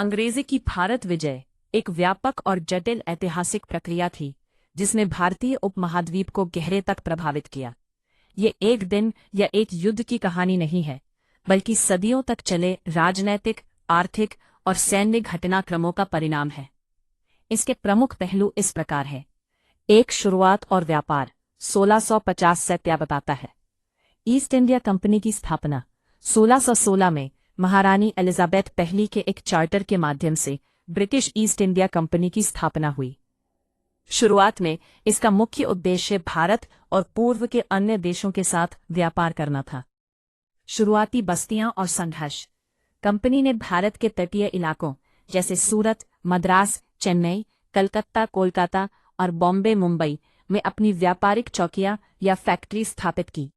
अंग्रेजी की भारत विजय एक व्यापक और जटिल ऐतिहासिक प्रक्रिया थी जिसने भारतीय उपमहाद्वीप को गहरे तक प्रभावित किया। ये एक दिन या एक युद्ध की कहानी नहीं है, बल्कि सदियों तक चले राजनैतिक, आर्थिक और सैन्य घटनाक्रमों का परिणाम है। इसके प्रमुख पहलू इस प्रकार हैं। एक, शुरुआत और व्यापार। 1650 से बताता है। ईस्ट इंडिया कंपनी की स्थापना 1616 में महारानी एलिजाबेथ पहली के एक चार्टर के माध्यम से ब्रिटिश ईस्ट इंडिया कंपनी की स्थापना हुई। शुरुआत में इसका मुख्य उद्देश्य भारत और पूर्व के अन्य देशों के साथ व्यापार करना था। शुरुआती बस्तियां और संघर्ष। कंपनी ने भारत के तटीय इलाकों जैसे सूरत, मद्रास, चेन्नई, कलकत्ता, कोलकाता और बॉम्बे, मुंबई में अपनी व्यापारिक चौकियां या फैक्ट्री स्थापित की।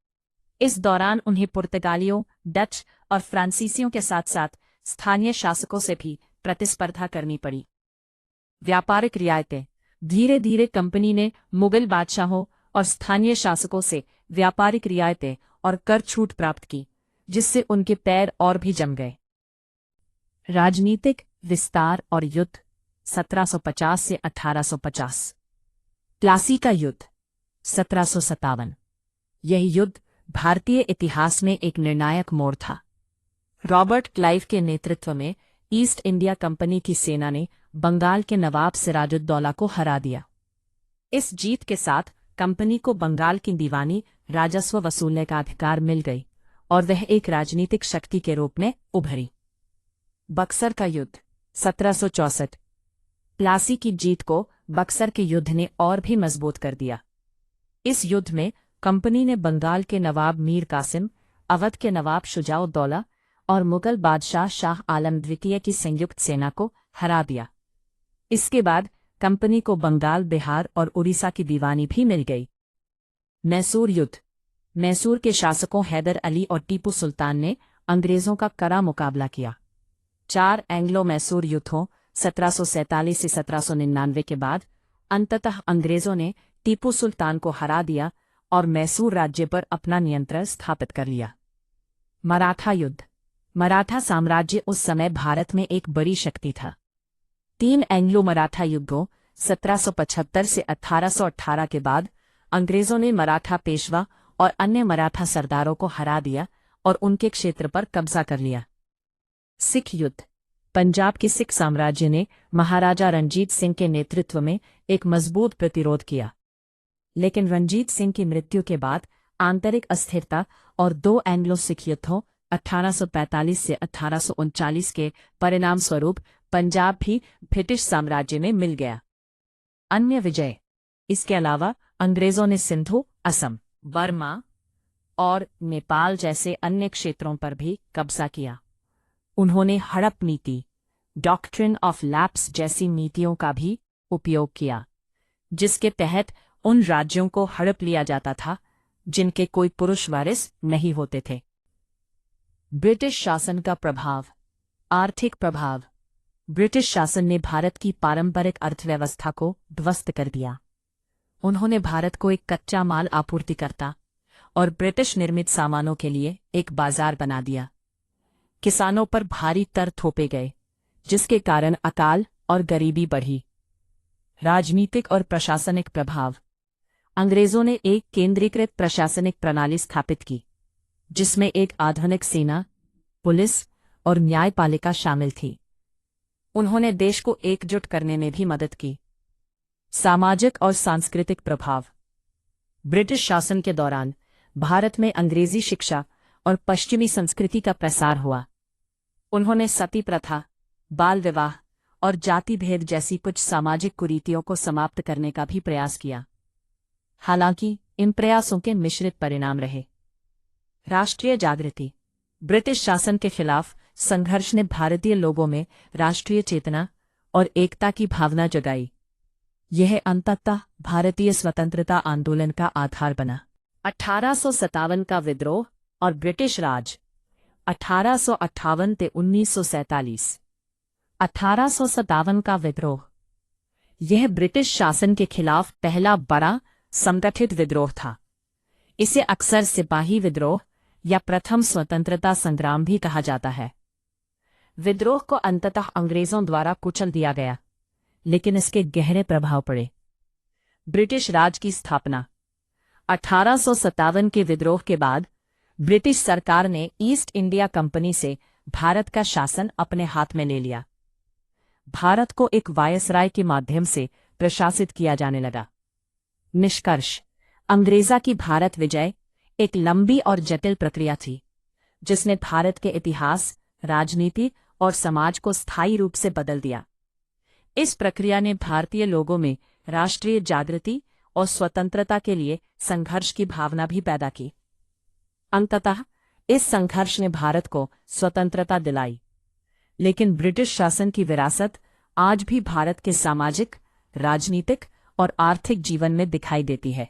इस दौरान उन्हें पुर्तगालियों, डच और फ्रांसीसियों के साथ साथ स्थानीय शासकों से भी प्रतिस्पर्धा करनी पड़ी। व्यापारिक रियायतें। धीरे धीरे कंपनी ने मुगल बादशाहों और स्थानीय शासकों से व्यापारिक रियायतें और कर छूट प्राप्त की, जिससे उनके पैर और भी जम गए। राजनीतिक विस्तार और युद्ध 1750 से 1850। प्लासी का युद्ध 1757। यह युद्ध भारतीय इतिहास में एक निर्णायक मोड़ था। रॉबर्ट क्लाइव के नेतृत्व में ईस्ट इंडिया कंपनी की सेना ने बंगाल के नवाब सिराजुद्दौला को हरा दिया। इस जीत के साथ कंपनी को बंगाल की दीवानी राजस्व वसूलने का अधिकार मिल गई और वह एक राजनीतिक शक्ति के रूप में उभरी। बक्सर का युद्ध 1764। प्लासी की जीत को बक्सर के युद्ध ने और भी मजबूत कर दिया। इस युद्ध में कंपनी ने बंगाल के नवाब मीर कासिम, अवध के नवाब शुजाउद्दौला और मुगल बादशाह शाह आलम द्वितीय की संयुक्त सेना को हरा दिया। इसके बाद कंपनी को बंगाल, बिहार और उड़ीसा की दीवानी भी मिल गई। मैसूर युद्ध। मैसूर के शासकों हैदर अली और टीपू सुल्तान ने अंग्रेजों का कड़ा मुकाबला किया। 4 एंग्लो मैसूर युद्धों 1747 से 1799 के बाद अंततः अंग्रेजों ने टीपू सुल्तान को हरा दिया और मैसूर राज्य पर अपना नियंत्रण स्थापित कर लिया। मराठा युद्ध। मराठा साम्राज्य उस समय भारत में एक बड़ी शक्ति था। 3 एंग्लो मराठा युद्धों 1775 से 1818 के बाद अंग्रेजों ने मराठा पेशवा और अन्य मराठा सरदारों को हरा दिया और उनके क्षेत्र पर कब्जा कर लिया। सिख युद्ध। पंजाब के सिख साम्राज्य ने महाराजा रणजीत सिंह के नेतृत्व में एक मजबूत प्रतिरोध किया, लेकिन रणजीत सिंह की मृत्यु के बाद आंतरिक अस्थिरता और 2 एंग्लो सिख युद्धों 1845 से 1839 के परिणाम स्वरूप पंजाब भी ब्रिटिश साम्राज्य में मिल गया। अन्य विजय। इसके अलावा अंग्रेजों ने सिंधु, असम, बर्मा और नेपाल जैसे अन्य क्षेत्रों पर भी कब्जा किया। उन्होंने हड़प नीति, डॉक्ट्रिन ऑफ लैप्स जैसी नीतियों का भी उपयोग किया, जिसके तहत उन राज्यों को हड़प लिया जाता था जिनके कोई पुरुष वारिस नहीं होते थे। ब्रिटिश शासन का प्रभाव। आर्थिक प्रभाव। ब्रिटिश शासन ने भारत की पारंपरिक अर्थव्यवस्था को ध्वस्त कर दिया। उन्होंने भारत को एक कच्चा माल आपूर्तिकर्ता और ब्रिटिश निर्मित सामानों के लिए एक बाजार बना दिया। किसानों पर भारी कर थोपे गए, जिसके कारण अकाल और गरीबी बढ़ी। राजनीतिक और प्रशासनिक प्रभाव। अंग्रेजों ने एक केंद्रीकृत प्रशासनिक प्रणाली स्थापित की, जिसमें एक आधुनिक सेना, पुलिस और न्यायपालिका शामिल थी। उन्होंने देश को एकजुट करने में भी मदद की। सामाजिक और सांस्कृतिक प्रभाव। ब्रिटिश शासन के दौरान भारत में अंग्रेजी शिक्षा और पश्चिमी संस्कृति का प्रसार हुआ। उन्होंने सती प्रथा, बाल विवाह और जाति भेद जैसी कुछ सामाजिक कुरीतियों को समाप्त करने का भी प्रयास किया। हालांकि इन प्रयासों के मिश्रित परिणाम रहे। राष्ट्रीय जागृति। ब्रिटिश शासन के खिलाफ संघर्ष ने भारतीय लोगों में राष्ट्रीय चेतना और एकता की भावना जगाई। यह अंततः भारतीय स्वतंत्रता आंदोलन का आधार बना। 1857 का विद्रोह और ब्रिटिश राज 1858 से 1947। 1857 का विद्रोह। यह ब्रिटिश शासन के खिलाफ पहला बड़ा संगठित विद्रोह था। इसे अक्सर सिपाही विद्रोह या प्रथम स्वतंत्रता संग्राम भी कहा जाता है। विद्रोह को अंततः अंग्रेजों द्वारा कुचल दिया गया, लेकिन इसके गहरे प्रभाव पड़े। ब्रिटिश राज की स्थापना 1857 के विद्रोह के बाद ब्रिटिश सरकार ने ईस्ट इंडिया कंपनी से भारत का शासन अपने हाथ में ले लिया। भारत को एक वायसराय के माध्यम से प्रशासित किया जाने लगा। निष्कर्ष: अंग्रेजा की भारत विजय एक लंबी और जटिल प्रक्रिया थी, जिसने भारत के इतिहास, राजनीति और समाज को स्थायी रूप से बदल दिया। इस प्रक्रिया ने भारतीय लोगों में राष्ट्रीय जागृति और स्वतंत्रता के लिए संघर्ष की भावना भी पैदा की। अंततः इस संघर्ष ने भारत को स्वतंत्रता दिलाई, लेकिन ब्रिटिश शासन की विरासत आज भी भारत के सामाजिक, राजनीतिक और आर्थिक जीवन में दिखाई देती है।